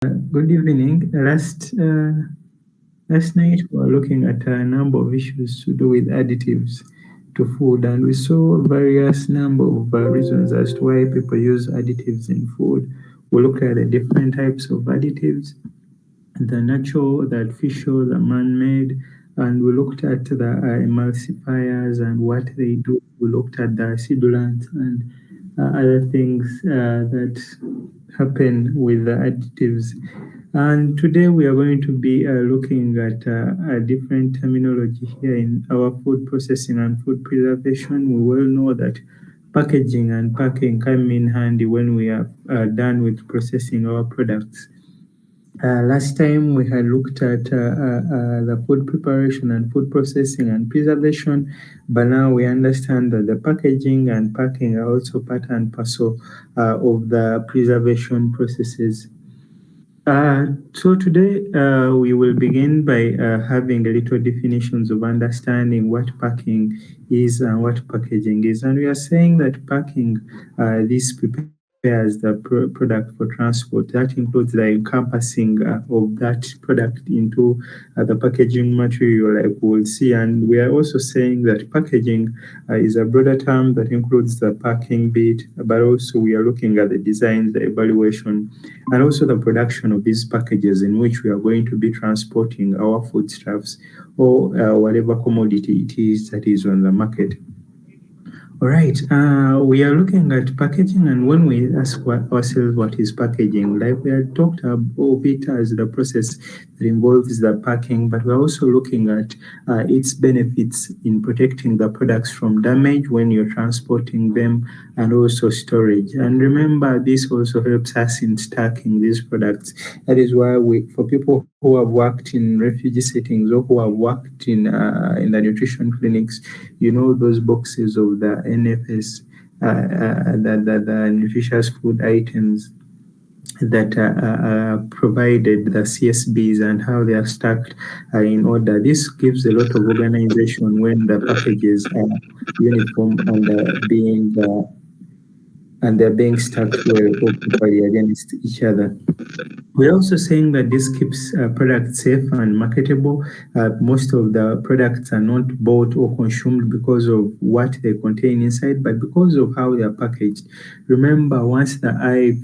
Good evening. Last night we were looking at a number of issues to do with additives to food, and we saw various number of reasons as to why people use additives in food. We looked at the different types of additives, the natural, the artificial, the man-made, and we looked at the emulsifiers and what they do. We looked at the acidulants and other things that happen with the additives. And today we are going to be looking at a different terminology here in our food processing and food preservation. We well know that packaging and packing come in handy when we are done with processing our products. Last time we had looked at the food preparation and food processing and preservation, but now we understand that the packaging and packing are also part and parcel of the preservation processes. So today we will begin by having a little definitions of understanding what packing is and what packaging is. And we are saying that packing, this prepares the product for transport. That includes the encompassing of that product into the packaging material like we'll see. And we are also saying that packaging is a broader term that includes the packing bit, but also we are looking at the design, the evaluation, and also the production of these packages in which we are going to be transporting our foodstuffs or whatever commodity it is that is on the market. All right, we are looking at packaging, and when we ask ourselves what is packaging, like we had talked of it as the process that involves the packing, but we're also looking at its benefits in protecting the products from damage when you're transporting them and also storage. And remember, this also helps us in stacking these products. That is why for people who have worked in refugee settings or who have worked in the nutrition clinics, those boxes of the NFS, the nutritious food items that are provided, the CSBs, and how they are stacked in order. This gives a lot of organization when the packages are uniform and they're being stacked well or properly against each other. We're also saying that this keeps products safe and marketable. Most of the products are not bought or consumed because of what they contain inside, but because of how they are packaged. Remember, once the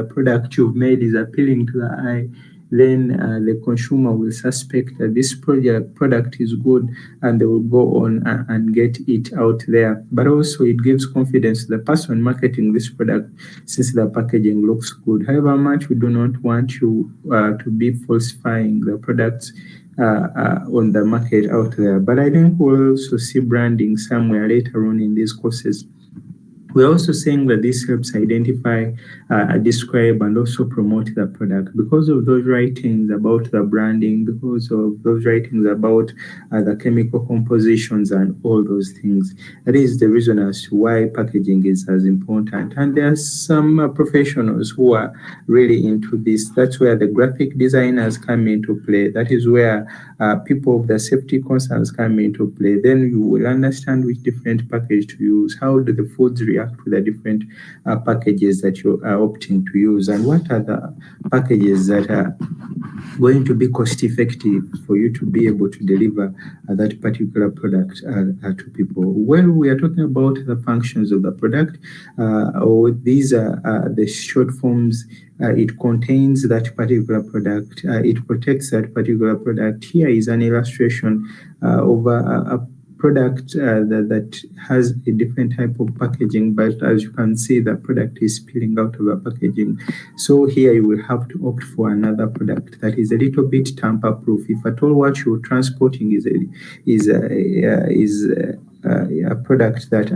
product you've made is appealing to the eye, then the consumer will suspect that this product is good and they will go on and get it out there. But also, it gives confidence to the person marketing this product since the packaging looks good. However much we do not want you to be falsifying the products on the market out there. But I think we'll also see branding somewhere later on in these courses. We're also saying that this helps identify, describe, and also promote the product because of those writings about the branding, because of those writings about the chemical compositions and all those things. That is the reason as to why packaging is as important. And there are some professionals who are really into this. That's where the graphic designers come into play. That is where people of the safety concerns come into play. Then you will understand which different package to use. How do the foods react to the different packages that you are opting to use, and what are the packages that are going to be cost effective for you to be able to deliver that particular product to people. Well, we are talking about the functions of the product, or these are the short forms. It contains that particular product. It protects that particular product. Here is an illustration of a product that has a different type of packaging, but as you can see, the product is spilling out of the packaging. So here you will have to opt for another product that is a little bit tamper-proof. If at all what you're transporting is a product that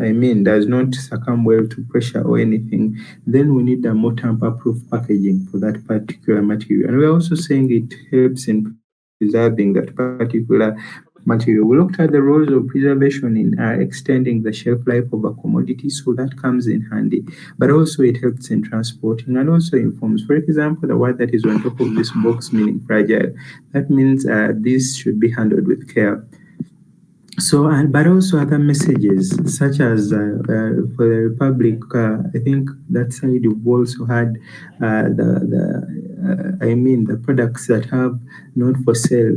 does not succumb well to pressure or anything, then we need a more tamper-proof packaging for that particular material. And we're also saying it helps in preserving that particular material. We looked at the roles of preservation in extending the shelf life of a commodity, so that comes in handy. But also it helps in transporting and also informs. For example, the word that is on top of this box meaning fragile. That means this should be handled with care. So, and but also other messages, such as for the Republic, I think that side you've also had I mean, the products that have not for sale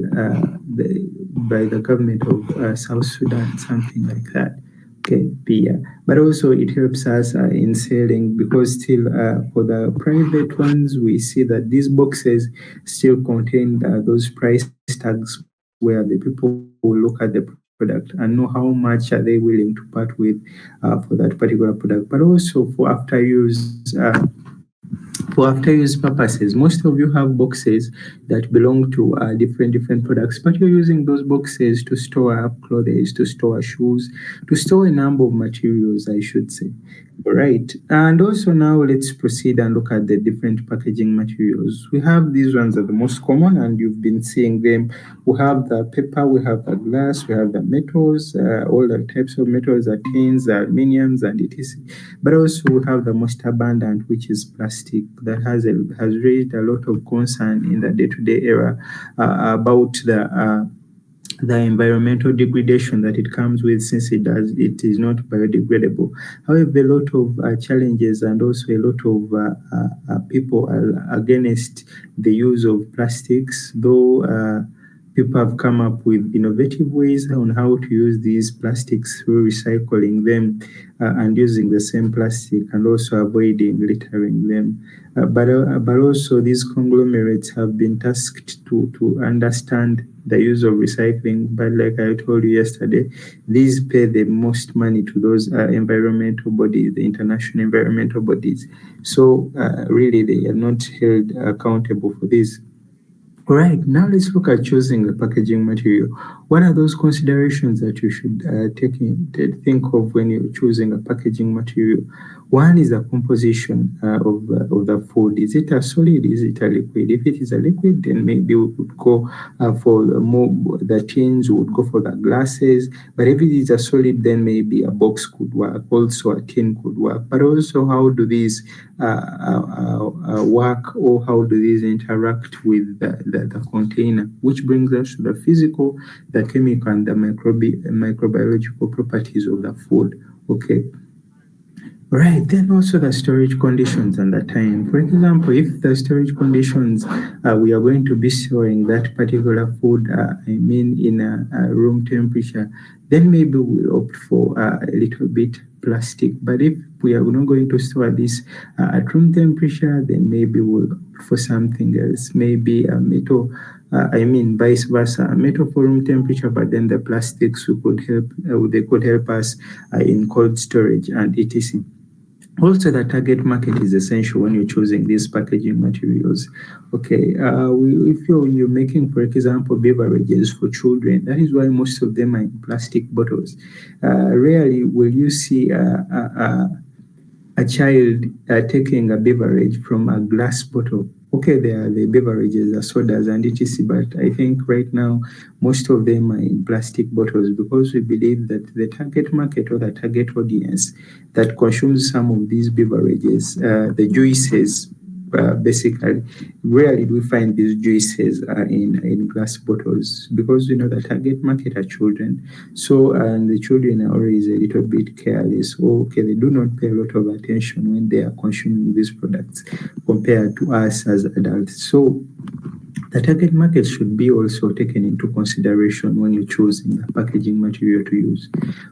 by the government of South Sudan, something like that. Okay, yeah. But also it helps us in selling, because still for the private ones, we see that these boxes still contain those price tags where the people will look at the product and know how much are they willing to part with for that particular product. But also for after use purposes, most of you have boxes that belong to different products, but you're using those boxes to store up clothes, to store shoes, to store a number of materials, I should say. Right. And also now let's proceed and look at the different packaging materials. We have these ones are the most common and you've been seeing them. We have the paper, we have the glass, we have the metals, all the types of metals, the tins, the aluminiums, and etc. But also we have the most abundant, which is plastic, that has raised a lot of concern in the day-to-day era about the environmental degradation that it comes with, since it is not biodegradable. However, a lot of challenges and also a lot of people are against the use of plastics, though people have come up with innovative ways on how to use these plastics through recycling them and using the same plastic, and also avoiding littering them. But also these conglomerates have been tasked to understand the use of recycling. But like I told you yesterday, these pay the most money to those environmental bodies, the international environmental bodies. So really, they are not held accountable for this. All right, now let's look at choosing the packaging material. What are those considerations that you should think of when you're choosing a packaging material? One is the composition of the food. Is it a solid? Is it a liquid? If it is a liquid, then maybe we would go for the tins, we would go for the glasses. But if it is a solid, then maybe a box could work. Also, a tin could work. But also, how do these work, or how do these interact with the container, which brings us to the physical, the chemical, and the microbiological properties of the food. Okay. Right, then also the storage conditions and the time. For example, if the storage conditions, we are going to be storing that particular food, in a room temperature, then maybe we'll opt for a little bit plastic. But if we are not going to store this at room temperature, then maybe we'll opt for something else, maybe a metal. Vice versa, a metal for room temperature, but then the plastics they could help us in cold storage and etc. Also, the target market is essential when you're choosing these packaging materials. Okay, if you're making, for example, beverages for children, that is why most of them are in plastic bottles. Rarely will you see a child taking a beverage from a glass bottle. Okay, there are the beverages, the sodas, and etc. But I think right now most of them are in plastic bottles, because we believe that the target market or the target audience that consumes some of these beverages, the juices, basically, rarely do we find these juices in glass bottles, because we know the target market are children. So, and the children are always a little bit careless. Okay, they do not pay a lot of attention when they are consuming these products compared to us as adults. So, the target market should be also taken into consideration when you're choosing the packaging material to use.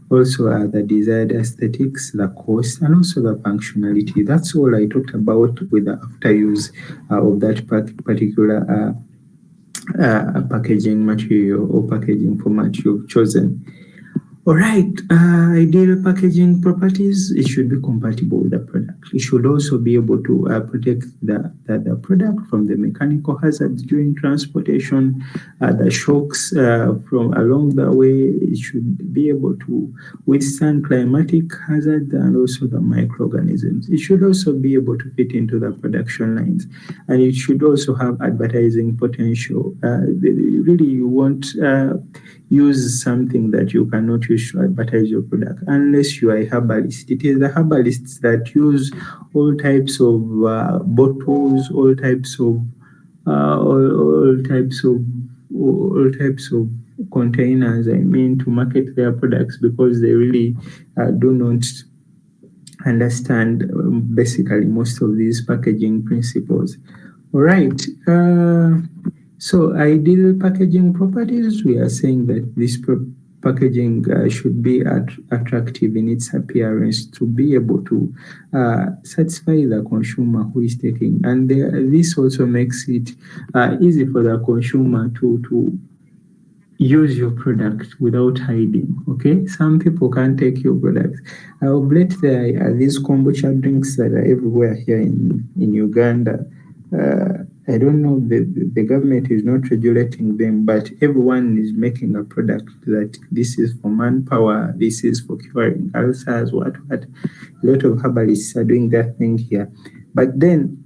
Also, the desired aesthetics, the cost, and also the functionality. That's all I talked about with the after use of that particular packaging material or packaging format you've chosen. All right, ideal packaging properties, it should be compatible with the product. It should also be able to protect the product from the mechanical hazards during transportation, the shocks from along the way. It should be able to withstand climatic hazards and also the microorganisms. It should also be able to fit into the production lines, and it should also have advertising potential. Really, you want use something that you cannot use to advertise your product unless you are a herbalist. It is the herbalists that use all types of bottles, all types of containers, I mean, to market their products because they really do not understand basically most of these packaging principles. All right. So ideal packaging properties, we are saying that this packaging should be attractive in its appearance to be able to satisfy the consumer who is taking. And this also makes it easy for the consumer to use your product without hiding. Okay, some people can't take your product. I will bet there are these kombucha drinks that are everywhere here in Uganda. I don't know, the government is not regulating them, but everyone is making a product that this is for manpower, this is for curing ulcers, what. A lot of herbalists are doing that thing here. But then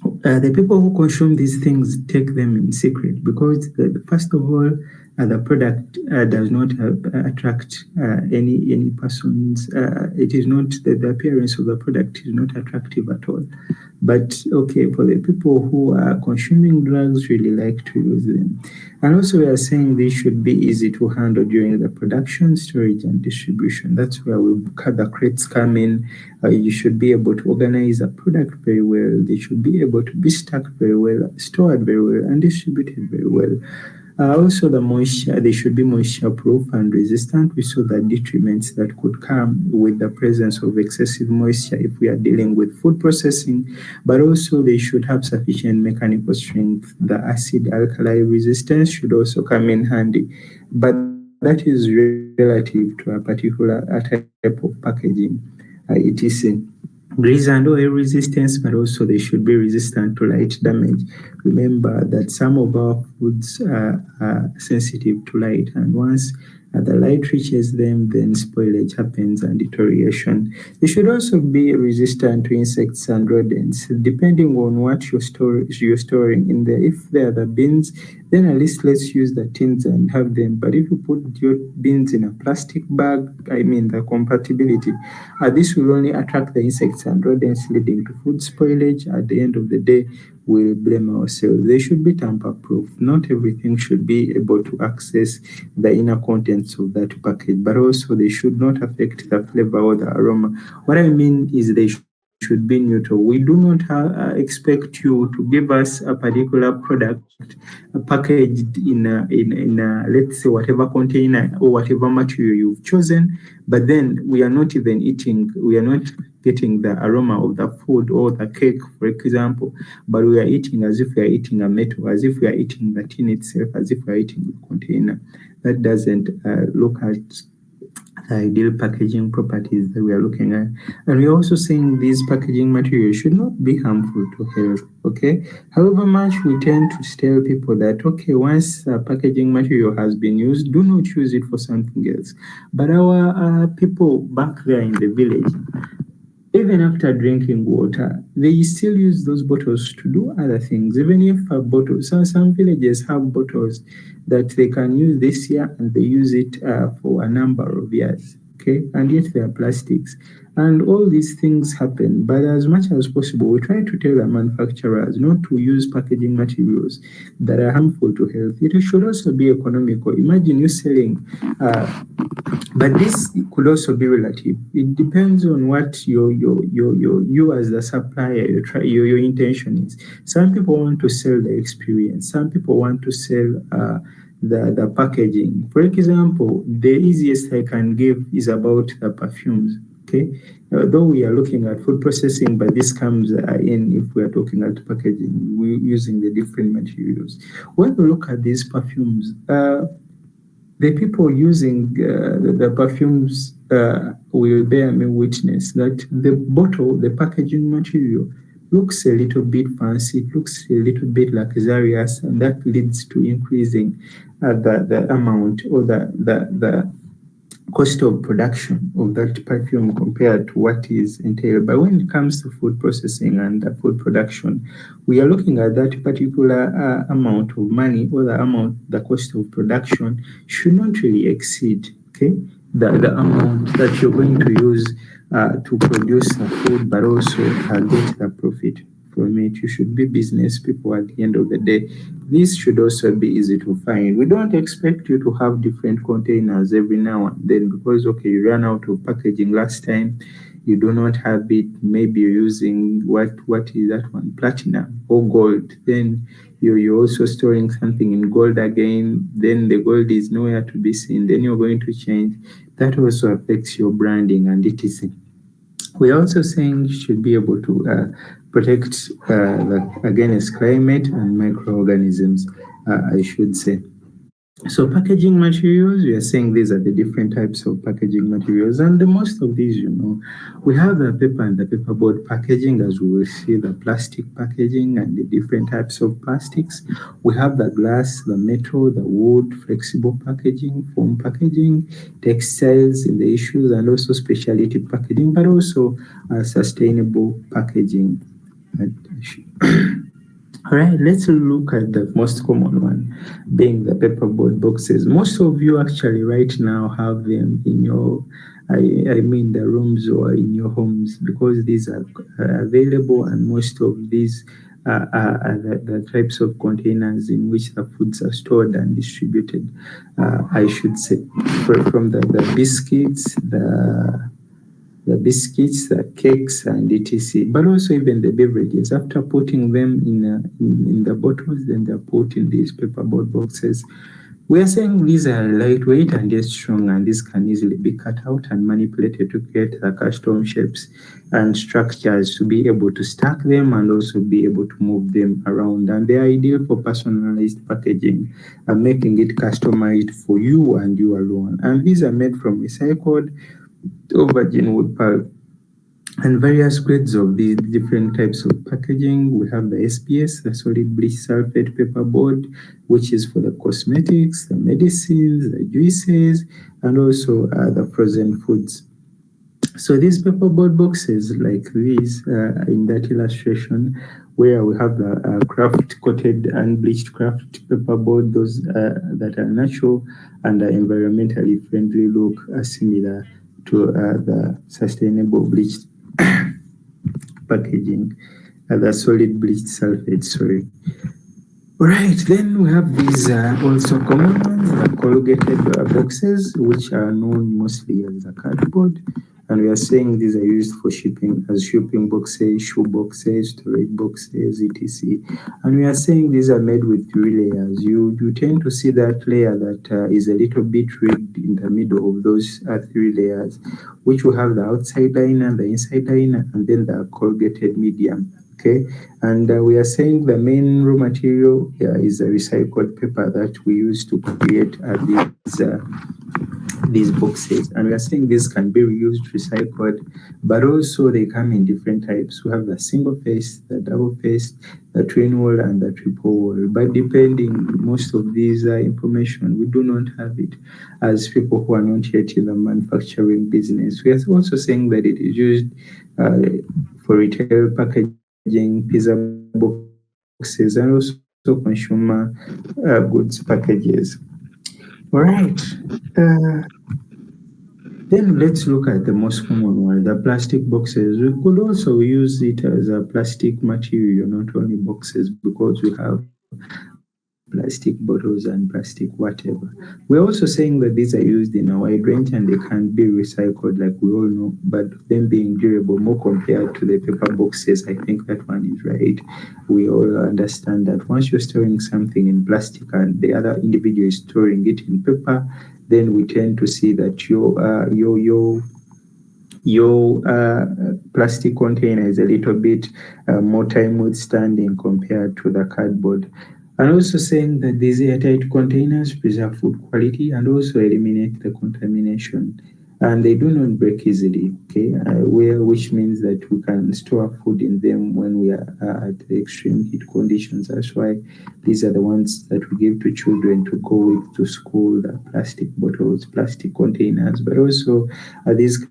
the people who consume these things take them in secret because, first of all, the product does not attract any persons. It is not the appearance of the product is not attractive at all. But okay, for the people who are consuming drugs, really like to use them. And also, we are saying this should be easy to handle during the production, storage, and distribution. That's where the crates come in. You should be able to organize a product very well. They should be able to be stacked very well, stored very well, and distributed very well. Also, the moisture, they should be moisture proof and resistant. We saw the detriments that could come with the presence of excessive moisture if we are dealing with food processing, but also they should have sufficient mechanical strength. The acid alkali resistance should also come in handy, but that is relative to a particular type of packaging. It is grease and oil resistance, but also they should be resistant to light damage. Remember that some of our foods are sensitive to light, and once the light reaches them, then spoilage happens and deterioration. They should also be resistant to insects and rodents, depending on what you're storing in there. If they are the beans, then at least let's use the tins and have them. But if you put your beans in a plastic bag, I mean the compatibility, this will only attract the insects and rodents, leading to food spoilage. At the end of the day, we'll blame ourselves. They should be tamper-proof. Not everything should be able to access the inner contents of that package, but also they should not affect the flavor or the aroma. What I mean is they should be neutral. We do not expect you to give us a particular product packaged in let's say whatever container or whatever material you've chosen, but then we are not even eating. We are not getting the aroma of the food or the cake, for example, but we are eating as if we are eating a metal, as if we are eating the tin itself, as if we are eating the container. That doesn't look at the ideal packaging properties that we are looking at. And we're also saying these packaging materials should not be harmful to health, okay? However much we tend to tell people that, okay, once a packaging material has been used, do not use it for something else. But our people back there in the village, even after drinking water, they still use those bottles to do other things. Even if a bottle, some villages have bottles that they can use this year and they use it for a number of years. Okay, and yet they are plastics. And all these things happen, but as much as possible, we try to tell the manufacturers not to use packaging materials that are harmful to health. It should also be economical. Imagine you selling, but this could also be relative. It depends on what you as the supplier, your intention is. Some people want to sell the experience. Some people want to sell the packaging. For example, the easiest I can give is about the perfumes. Okay, though we are looking at food processing, but this comes in if we are talking at packaging, we're using the different materials. When we look at these perfumes, the people using the perfumes will bear me witness that the bottle, the packaging material, looks a little bit fancy, it looks a little bit luxurious, and that leads to increasing the amount or the cost of production of that perfume compared to what is entailed. But when it comes to food processing and food production, we are looking at that particular amount of money or the cost of production should not really exceed, okay, the amount that you're going to use to produce the food, but also get the profit from it. You should be business people at the end of the day. This should also be easy to find. We don't expect you to have different containers every now and then because, okay, you ran out of packaging last time, you do not have it. Maybe you're using what is that one? Platinum or gold. Then you're also storing something in gold again. Then the gold is nowhere to be seen. Then you're going to change. That also affects your branding and etc. We're also saying you should be able to protect against climate and microorganisms, I should say. So packaging materials, we are saying these are the different types of packaging materials, and the most of these, we have the paper and the paperboard packaging, as we will see the plastic packaging and the different types of plastics. We have the glass, the metal, the wood, flexible packaging, foam packaging, textiles in the issues, and also specialty packaging, but also sustainable packaging. All right, let's look at the most common one, being the paperboard boxes. Most of you actually right now have them in your, I mean, the rooms or in your homes because these are available, and most of these are the types of containers in which the foods are stored and distributed. I should say, from the biscuits, the biscuits, the cakes, and etc. But also even the beverages. After putting them in the bottles, then they're put in these paperboard boxes. We are saying these are lightweight and yet strong, and these can easily be cut out and manipulated to create the custom shapes and structures to be able to stack them and also be able to move them around. And they are ideal for personalized packaging and making it customized for you and you alone. And these are made from recycled or virgin wood pulp and various grades of these different types of packaging. We have the SPS, the solid bleach sulfate paperboard, which is for the cosmetics, the medicines, the juices, and also the frozen foods. So these paperboard boxes like these in that illustration, where we have the craft coated and bleached craft paperboard, those that are natural and are environmentally friendly, look similar to the sustainable bleached packaging, the solid bleached sulfate, sorry. All right, then we have these also common ones, the corrugated boxes, which are known mostly as the cardboard. And we are saying these are used for shipping as shipping boxes, shoe boxes, storage boxes, etc. And we are saying these are made with 3 layers. You tend to see that layer that is a little bit rigged in the middle of those 3 layers, which will have the outside liner, the inside liner, and then the corrugated medium. Okay, and we are saying the main raw material is a recycled paper that we use to create these boxes, and we are saying these can be reused, recycled, but also they come in different types. We have the single face, the double face, the twin wall, and the triple wall. But depending, most of these information we do not have it as people who are not yet in the manufacturing business. We are also saying that it is used for retail packaging, pizza boxes, and also consumer goods packages. All right. Then let's look at the most common one, the plastic boxes. We could also use it as a plastic material, not only boxes, because we have plastic bottles and plastic whatever. We're also saying that these are used in a wide range and they can be recycled, like we all know, but them being durable more compared to the paper boxes, I think that one is right. We all understand that once you're storing something in plastic and the other individual is storing it in paper, then we tend to see that your plastic container is a little bit more time withstanding compared to the cardboard. And also saying that these airtight containers preserve food quality and also eliminate the contamination. And they do not break easily, okay? Which means that we can store food in them when we are at the extreme heat conditions. That's why these are the ones that we give to children to go with to school, the plastic bottles, plastic containers, but also these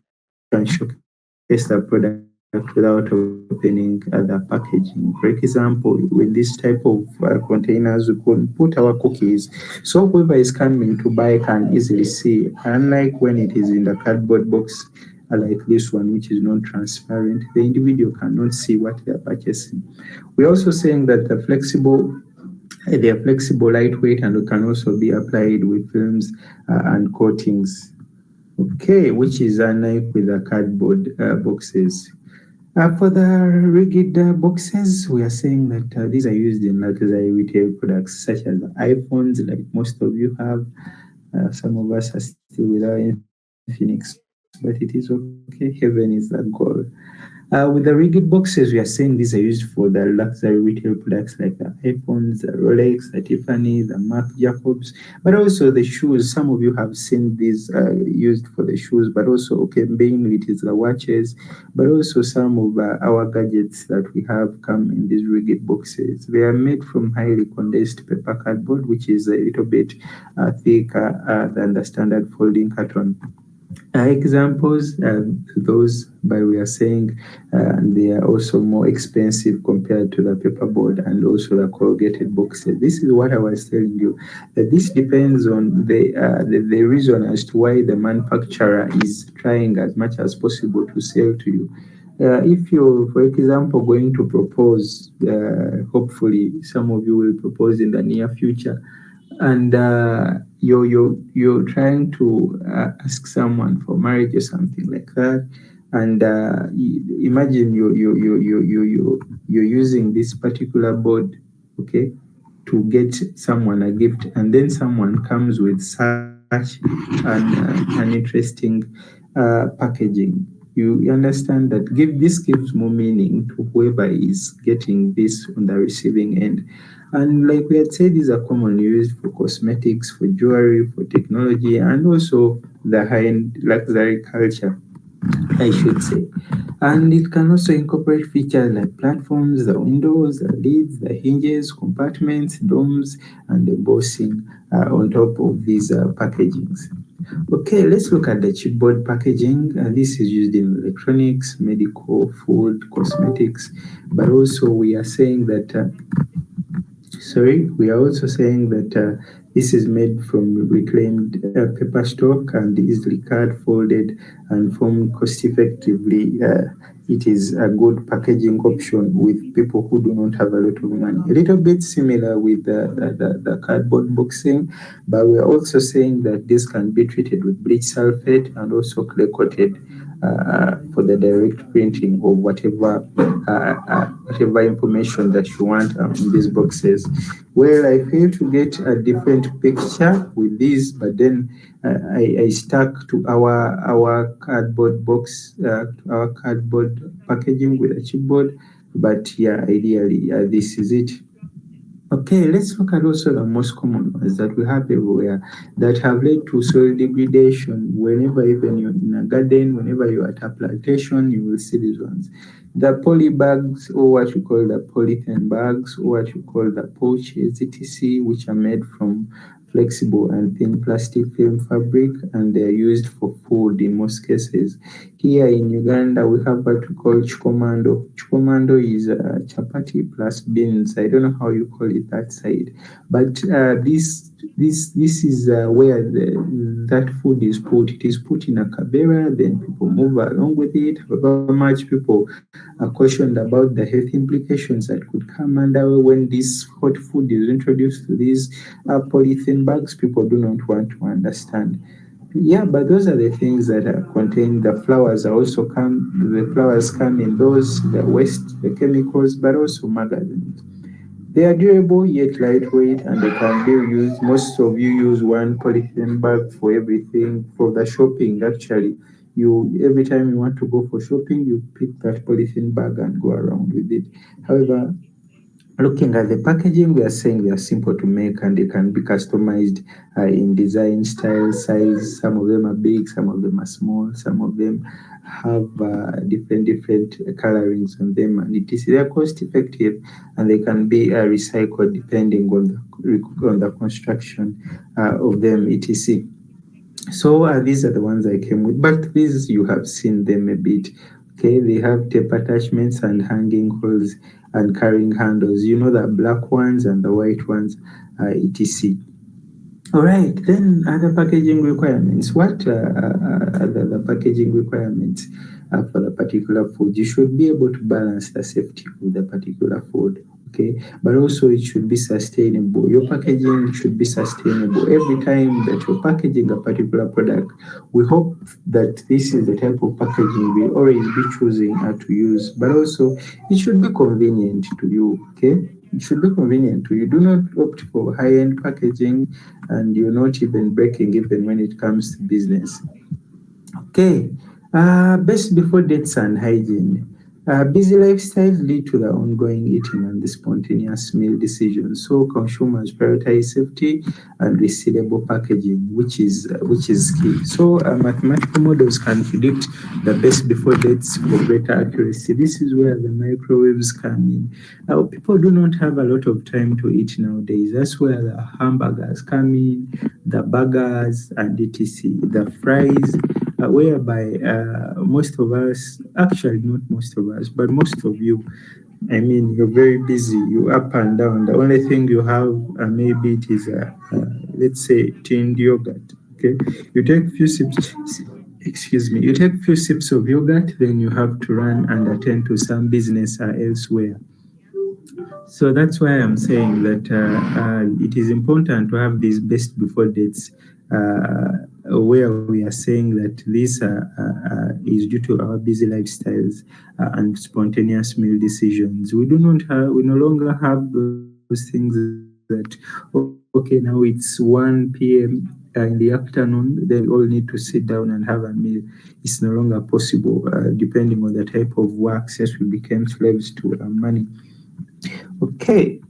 can showcase the product without opening the packaging. For example, in this type of containers, we could put our cookies. So whoever is coming to buy can easily see, unlike when it is in the cardboard box, like this one, which is non-transparent. The individual cannot see what they are purchasing. We're also saying that they are flexible, lightweight, and can also be applied with films and coatings. Okay, which is unlike with the cardboard boxes. For the rigid boxes, we are saying that these are used in luxury retail products such as iPhones, like most of you have. Some of us are still without Infinix, but it is okay. Heaven is the goal. With the rigid boxes, we are saying these are used for the luxury retail products like the iPhones, the Rolex, the Tiffany, the Marc Jacobs, but also the shoes. Some of you have seen these used for the shoes, but also, okay, mainly it is the watches, but also some of our gadgets that we have come in these rigid boxes. They are made from highly condensed paper cardboard, which is a little bit thicker than the standard folding carton. Examples, those, but we are saying they are also more expensive compared to the paperboard and also the corrugated boxes. This is what I was telling you, that this depends on the reason as to why the manufacturer is trying as much as possible to sell to you. If you're, for example, going to propose, hopefully some of you will propose in the near future, and you're trying to ask someone for marriage or something like that, and imagine you're using this particular board, okay, to get someone a gift, and then someone comes with such an interesting packaging. You understand that this gives more meaning to whoever is getting this on the receiving end. And like we had said, these are commonly used for cosmetics, for jewelry, for technology, and also the high-end luxury culture, I should say. And it can also incorporate features like platforms, the windows, the lids, the hinges, compartments, domes, and embossing on top of these packagings. Okay, let's look at the chipboard packaging. This is used in electronics, medical, food, cosmetics, but also we are saying that we are also saying that this is made from reclaimed paper stock and easily cut, folded, and formed cost effectively. It is a good packaging option with people who do not have a lot of money. A little bit similar with the cardboard boxing, but we are also saying that this can be treated with bleach sulfate and also clear coated for the direct printing of whatever information that you want in these boxes. Well, I failed to get a different picture with this, but then I stuck to our cardboard box, our cardboard packaging with a chipboard. But yeah, ideally, this is it. Okay, let's look at also the most common ones that we have everywhere that have led to soil degradation. Whenever even you're in a garden, whenever you're at a plantation, you will see these ones. The poly bags, or what you call the polythene bags, or what you call the pouches, etc., which are made from flexible and thin plastic film fabric, and they're used for food in most cases. Here in Uganda, we have what we call chukomando. Chukomando is chapati plus beans. I don't know how you call it that side, but this is where that food is put. It is put in a kabera, then people move along with it. However much people are questioned about the health implications that could come under when this hot food is introduced to these polythene bags. People do not want to understand. Yeah, but those are the things that are contained. The flowers are also come. The flowers come in those, the waste, the chemicals, but also magazines. They are durable yet lightweight, and they can be used. Most of you use one polythene bag for everything. For the shopping, actually, you every time you want to go for shopping, you pick that polythene bag and go around with it. However, looking at the packaging, we are saying they are simple to make and they can be customized in design, style, size. Some of them are big, some of them are small, some of them have different colorings on them, and they are cost effective and they can be recycled depending on the construction of them, etc. So these are the ones I came with, but these you have seen them a bit. Okay, they have tape attachments and hanging holes and carrying handles. You know the black ones and the white ones, etc. All right, then other packaging requirements. What are the packaging requirements for the particular food? You should be able to balance the safety of the particular food, okay? But also it should be sustainable. Your packaging should be sustainable. Every time that you're packaging a particular product, we hope that this is the type of packaging we always be choosing to use. But also it should be convenient to you, okay? It should be convenient to you. Do not opt for high-end packaging and you're not even breaking even when it comes to business. Okay, best before dates and hygiene. Busy lifestyles lead to the ongoing eating and the spontaneous meal decisions. So consumers prioritize safety and resealable packaging, which is key. So mathematical models can predict the best before dates for greater accuracy. This is where the microwaves come in. Now, people do not have a lot of time to eat nowadays. That's where the hamburgers come in, the burgers and etc. The fries whereby most of us, actually not most of us, but most of you, I mean, you're very busy, you up and down. The only thing you have, maybe it is, let's say, tinned yogurt. Okay, you take few sips. Excuse me. You take few sips of yogurt, then you have to run and attend to some business elsewhere. So that's why I'm saying that it is important to have these best before dates, where we are saying that this is due to our busy lifestyles and spontaneous meal decisions. We no longer have those things that, okay, now it's 1 p.m. In the afternoon, then we all need to sit down and have a meal. It's no longer possible, depending on the type of work, since we became slaves to money. Okay.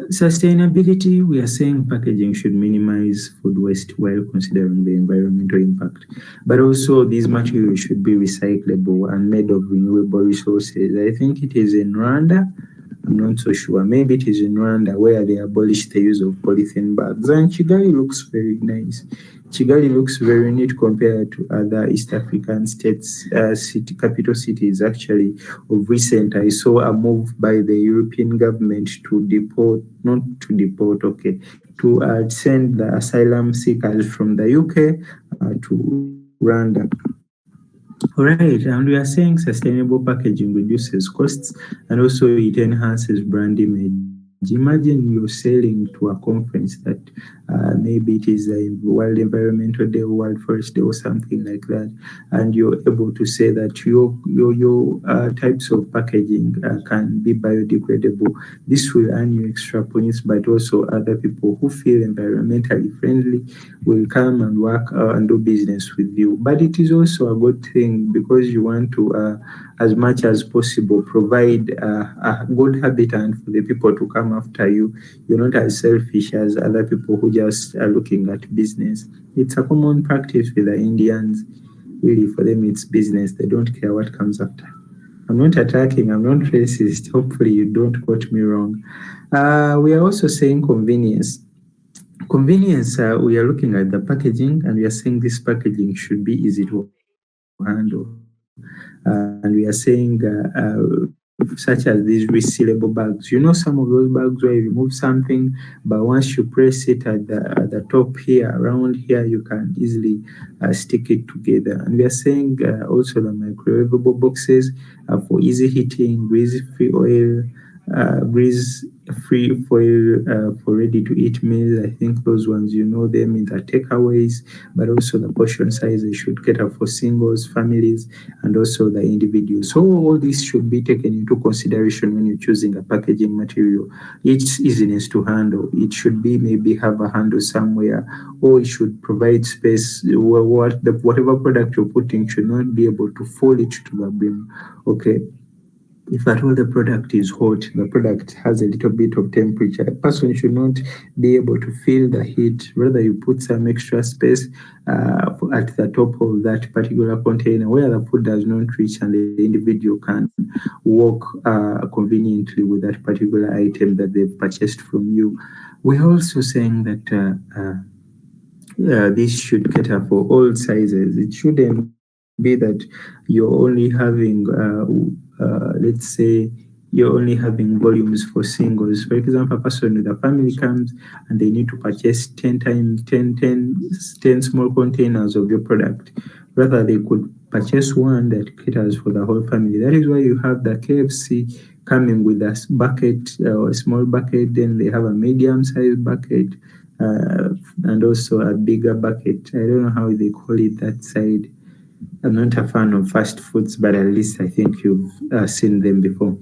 Sustainability, we are saying packaging should minimize food waste while considering the environmental impact. But also, these materials should be recyclable and made of renewable resources. I think it is in Rwanda. I'm not so sure. Maybe it is in Rwanda where they abolished the use of polythene bags. And Kigali looks very nice. Kigali looks very neat compared to other East African states, capital cities. Actually, of recent, I saw a move by the European government to deport, not to deport, okay, to send the asylum seekers from the UK to Rwanda. Right, and we are saying sustainable packaging reduces costs and also it enhances brand image. Imagine you're selling to a conference that maybe it is a World Environmental Day or World Forest Day or something like that, and you're able to say that your types of packaging can be biodegradable. This will earn you extra points, but also other people who feel environmentally friendly will come and work and do business with you. But it is also a good thing because you want to, as much as possible, provide a good habitat for the people to come after you. You're not as selfish as other people who just are looking at business. It's a common practice with the Indians. Really, for them, it's business. They don't care what comes after. I'm not attacking, I'm not racist. Hopefully, you don't quote me wrong. We are also saying convenience. Convenience, we are looking at the packaging and we are saying this packaging should be easy to handle. And we are saying, such as these resealable bags. Some of those bags where you remove something, but once you press it at the top here, around here, you can easily stick it together. And we are saying also the microwavable boxes for easy heating, grease-free oil, grease-free foil for ready-to-eat meals. I think those ones, you know them in the takeaways, but also the portion sizes should cater for singles, families, and also the individuals. So all this should be taken into consideration when you're choosing a packaging material. Its easiness to handle. It should be maybe have a handle somewhere, or it should provide space. Whatever product you're putting should not be able to fall it to the brim. Okay, if at all the product is hot, the product has a little bit of temperature, a person should not be able to feel the heat. Rather, you put some extra space at the top of that particular container where the food does not reach and the individual can walk conveniently with that particular item that they've purchased from you. We're also saying that this should cater for all sizes. It shouldn't be that you're only having, let's say, you're only having volumes for singles. For example, a person with a family comes and they need to purchase 10 times 10 small containers of your product. Rather, they could purchase one that caters for the whole family. That is why you have the KFC coming with a bucket or a small bucket, then they have a medium sized bucket and also a bigger bucket. I don't know how they call it that side. I'm not a fan of fast foods, but at least I think you've seen them before.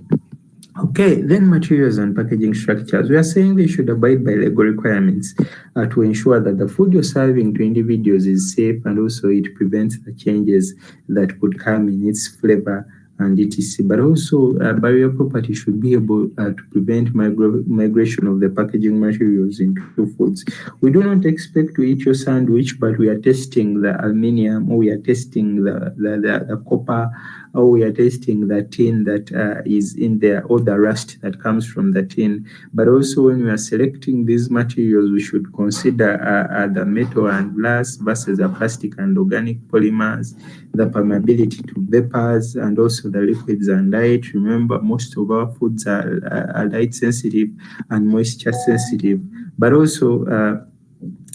Okay, then materials and packaging structures. We are saying they should abide by legal requirements to ensure that the food you're serving to individuals is safe, and also it prevents the changes that could come in its flavor and etc. But also, barrier property should be able to prevent migration of the packaging materials into foods. We do not expect to eat your sandwich, but we are testing the aluminium, or we are testing the copper, or we are testing the tin that is in there, or the rust that comes from the tin. But also, when we are selecting these materials, we should consider the metal and glass versus the plastic and organic polymers, the permeability to vapors, and also the liquids and light. Remember, most of our foods are light sensitive and moisture sensitive, but also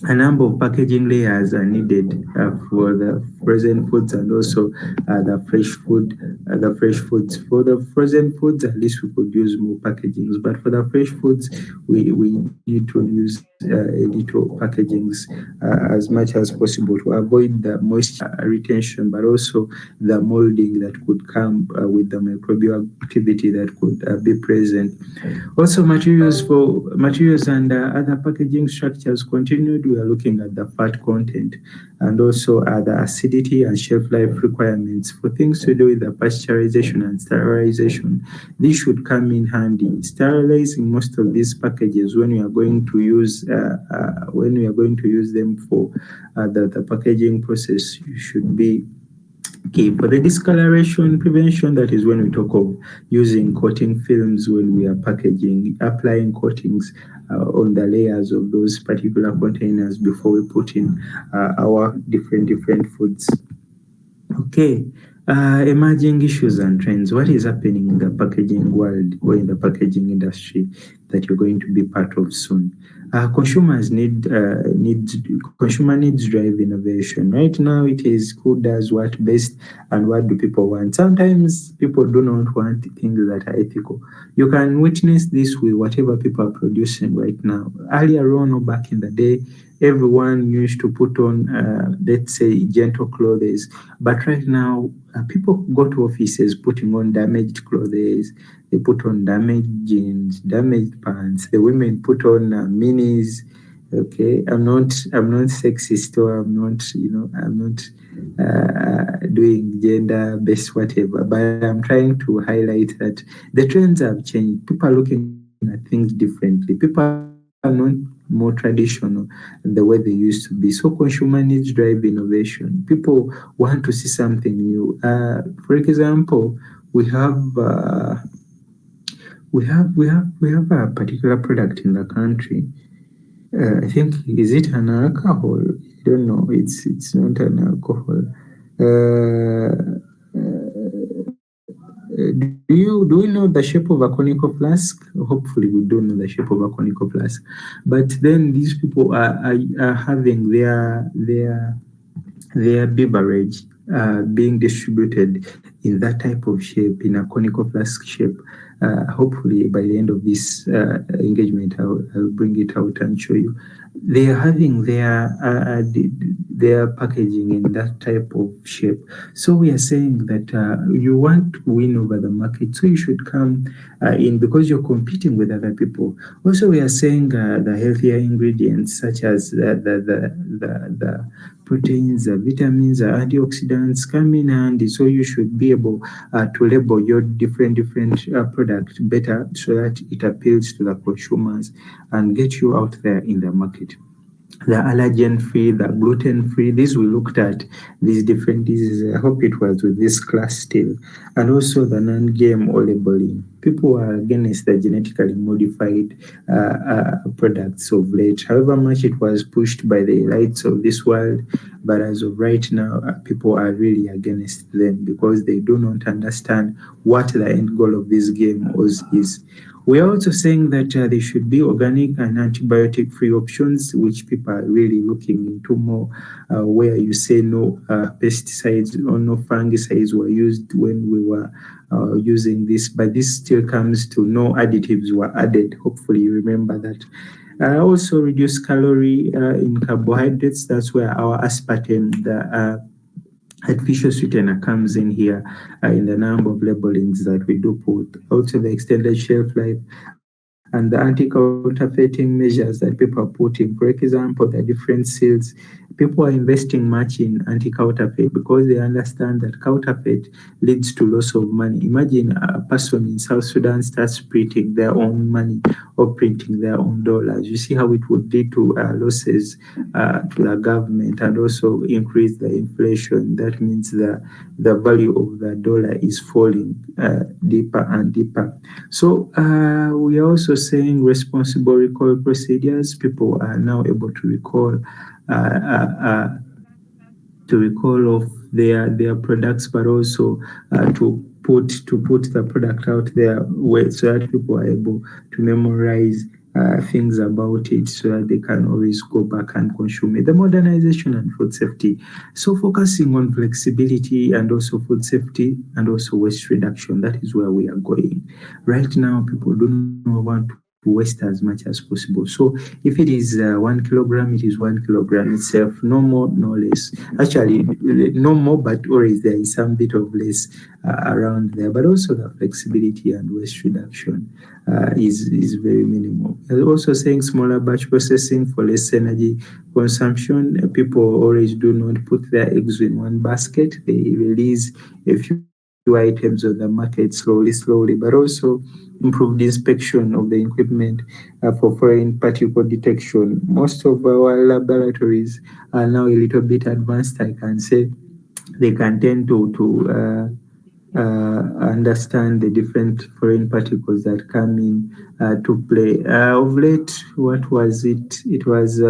a number of packaging layers are needed for the frozen foods and also the fresh food, the fresh foods. For the frozen foods, at least we could use more packagings, but for the fresh foods, we need to use little packagings as much as possible to avoid the moisture retention, but also the molding that could come with the microbial activity that could be present. Also, materials and other packaging structures continued. We are looking at the fat content and also the acidity and shelf life requirements for things to do with the pasteurization and sterilization. These should come in handy. Sterilizing most of these packages when we are going to use them for the packaging process should be. Okay, for the discoloration prevention, that is when we talk of using coating films when we are packaging, applying coatings on the layers of those particular containers before we put in our different foods. Okay, emerging issues and trends. What is happening in the packaging world or in the packaging industry that you're going to be part of soon? Consumers consumer needs drive innovation. Right now, it is who does what best and what do people want. Sometimes people do not want things that are ethical. You can witness this with whatever people are producing right now. Earlier on, or back in the day, everyone used to put on, let's say, gentle clothes. But right now, people go to offices putting on damaged clothes. They put on damaged jeans, damaged pants. The women put on minis. Okay, I'm not sexist, or I'm not doing gender based whatever. But I'm trying to highlight that the trends have changed. People are looking at things differently. People are not more traditional the way they used to be. So consumer needs drive innovation. People want to see something new. For example, we have a particular product in the country. I think, is it an alcohol? I don't know. It's not an alcohol. Do we know the shape of a conical flask? Hopefully, we do know the shape of a conical flask. But then these people are having their beverage being distributed in that type of shape, in a conical flask shape. Hopefully, by the end of this engagement, I'll bring it out and show you. They are having their packaging in that type of shape. So we are saying that you want to win over the market, so you should come in because you're competing with other people. Also, we are saying the healthier ingredients such as the proteins, the vitamins, the antioxidants come in handy. So you should be able to label your different products better so that it appeals to the consumers and get you out there in the market. the allergen-free, the gluten-free. These we looked at these different diseases. I hope it was with this class still. And also the non-GMO labeling. People are against the genetically modified products of late. However much it was pushed by the elites of this world, but as of right now, people are really against them because they do not understand what the end goal of this GMOs is. We are also saying that there should be organic and antibiotic free options, which people are really looking into more, where you say no pesticides or no fungicides were used when we were using this, but this still comes to no additives were added. Hopefully, you remember that. Also, reduce calorie in carbohydrates. That's where our aspartame, the artificial sweetener comes in here in the number of labelings that we do put. Also, the extended shelf life and the anti-counterfeiting measures that people are putting. For example, the different seals. People are investing much in anti-counterfeit because they understand that counterfeit leads to loss of money. Imagine a person in South Sudan starts printing their own money or printing their own dollars. You see how it would lead to losses to the government and also increase the inflation. That means the value of the dollar is falling deeper and deeper. So we are also saying responsible recall procedures. People are now able uh, uh, uh, to recall of their products, but also to put the product out there so that people are able to memorize things about it so that they can always go back and consume it. The modernization and food safety. So focusing on flexibility and also food safety and also waste reduction. That is where we are going. Right now, people do not want to waste as much as possible. So if it is 1 kilogram, it is 1 kilogram itself, no more, no less. Actually, no more, but always there is some bit of less around there. But also the flexibility and waste reduction is very minimal. Also saying smaller batch processing for less energy consumption. People always do not put their eggs in one basket. They release a few items on the market slowly, but also improved inspection of the equipment for foreign particle detection. Most of our laboratories are now a little bit advanced, I can say. They can tend to understand the different foreign particles that come in to play. Of late, what was it? It was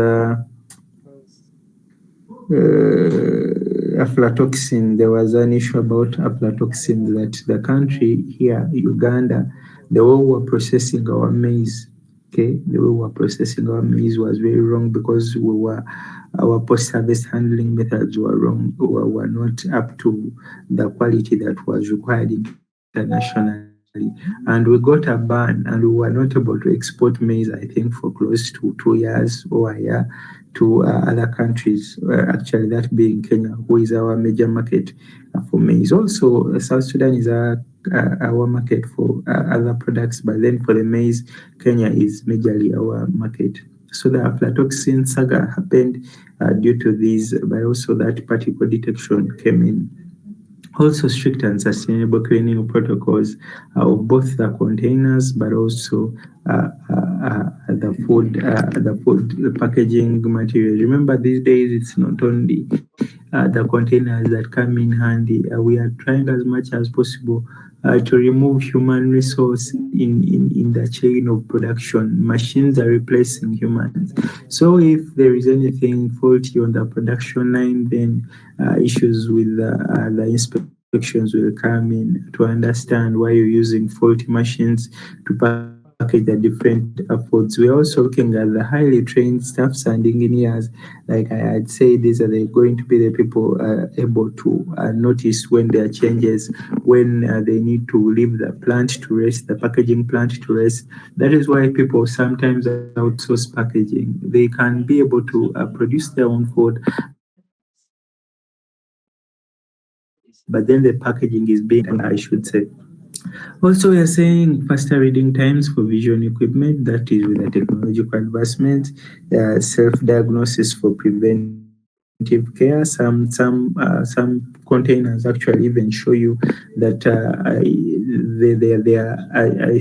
aflatoxin. There was an issue about aflatoxin that the country here, Uganda, the way we were processing our maize, okay, the way we were processing our maize was very wrong because our post-harvest handling methods were wrong, were not up to the quality that was required internationally. And we got a ban and we were not able to export maize, I think, for close to 2 years or a year to other countries, actually that being Kenya, who is our major market for maize. Also, South Sudan is our market for other products, but then for the maize, Kenya is majorly our market. So the aflatoxin saga happened due to these, but also that particle detection came in. Also, strict and sustainable cleaning protocols of both the containers, but also the packaging material. Remember, these days it's not only the containers that come in handy. We are trying as much as possible to remove human resource in the chain of production. Machines are replacing humans. So if there is anything faulty on the production line, then issues with the inspections will come in to understand why you're using faulty machines to package the different foods. We're also looking at the highly trained staffs and engineers. Like I had said, these are going to be the people able to notice when there are changes, when they need to leave the plant to rest, the packaging plant to rest. That is why people sometimes outsource packaging. They can be able to produce their own food, but then the packaging is being I should say. Also, we are saying faster reading times for vision equipment, that is with the technological advancement, self-diagnosis for preventive care. Some containers actually even show you that I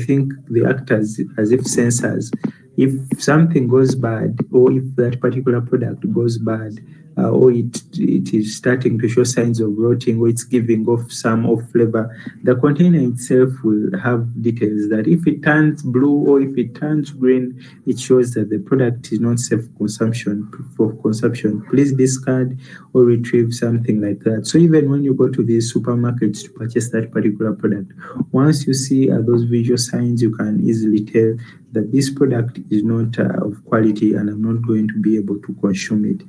think they act as if sensors If something goes bad, or if that particular product goes bad, or it is starting to show signs of rotting, or it's giving off some off flavor, the container itself will have details that if it turns blue or if it turns green, it shows that the product is not safe for consumption. Please discard or retrieve, something like that. So even when you go to these supermarkets to purchase that particular product, once you see those visual signs, you can easily tell that this product is not of quality and I'm not going to be able to consume it.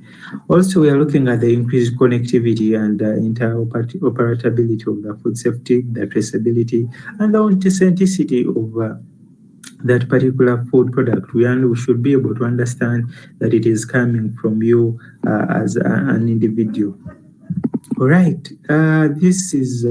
Also, we are looking at the increased connectivity and interoperability of the food safety, the traceability, and the authenticity of that particular food product. We should be able to understand that it is coming from you as an individual. All right. This is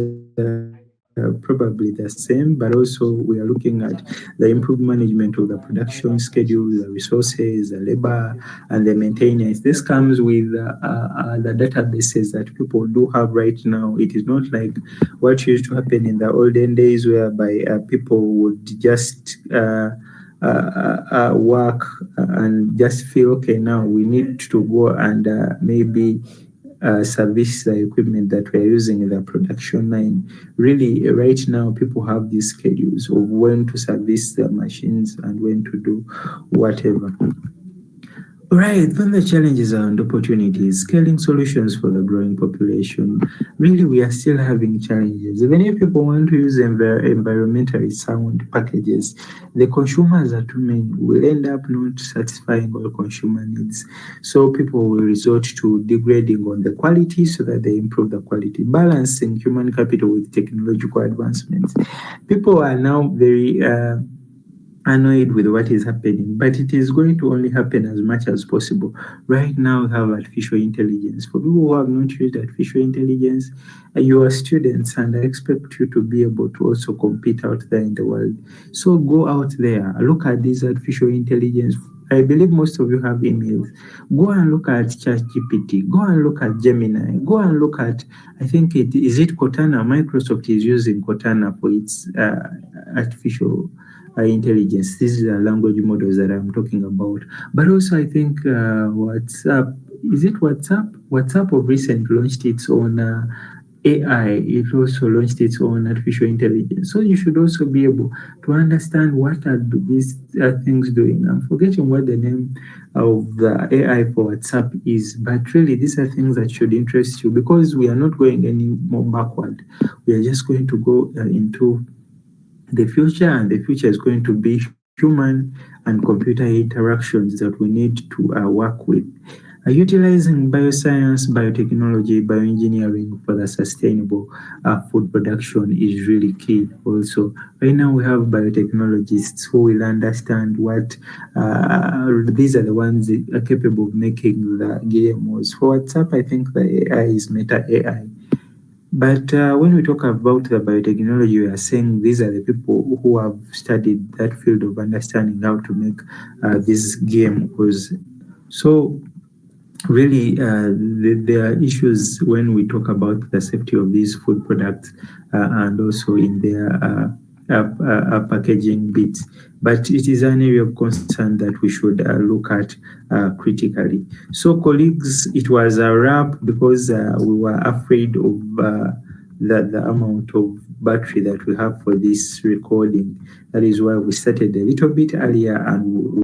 probably the same, but also we are looking at the improved management of the production schedule, the resources, the labor, and the maintenance. This comes with the databases that people do have right now. It is not like what used to happen in the olden days, whereby people would just work and just feel, okay, now we need to go and maybe service the equipment that we're using in the production line. Really, right now, people have these schedules of when to service the machines and when to do whatever. Right, then the challenges and opportunities, scaling solutions for the growing population. Really, we are still having challenges. Even if people want to use environmentally sound packages, the consumers are too many. Will end up not satisfying all consumer needs. So people will resort to degrading on the quality so that they improve the quality, balancing human capital with technological advancements. People are now very annoyed with what is happening, but it is going to only happen as much as possible. Right now, we have artificial intelligence. For people who have not used artificial intelligence, you are students, and I expect you to be able to also compete out there in the world. So go out there, look at this artificial intelligence. I believe most of you have emails. Go and look at ChatGPT. Go and look at Gemini. Go and look at, I think it is it Cortana. Microsoft is using Cortana for its artificial intelligence. These are language models that I'm talking about. But also, I think WhatsApp, is it WhatsApp? WhatsApp of recent launched its own AI. It also launched its own artificial intelligence. So you should also be able to understand what are these things doing. I'm forgetting what the name of the AI for WhatsApp is, but really these are things that should interest you because we are not going any more backward. We are just going to go into the future, and the future is going to be human and computer interactions that we need to work with. Utilizing bioscience, biotechnology, bioengineering for the sustainable food production is really key. Also, right now we have biotechnologists who will understand what these are the ones that are capable of making the GMOs. For WhatsApp, I think the AI is Meta AI. But when we talk about the biotechnology, we are saying these are the people who have studied that field of understanding how to make this game. Because so really, there are issues when we talk about the safety of these food products and also in their packaging bits. But it is an area of concern that we should look at critically. So, colleagues, it was a wrap because we were afraid of the amount of battery that we have for this recording. That is why we started a little bit earlier and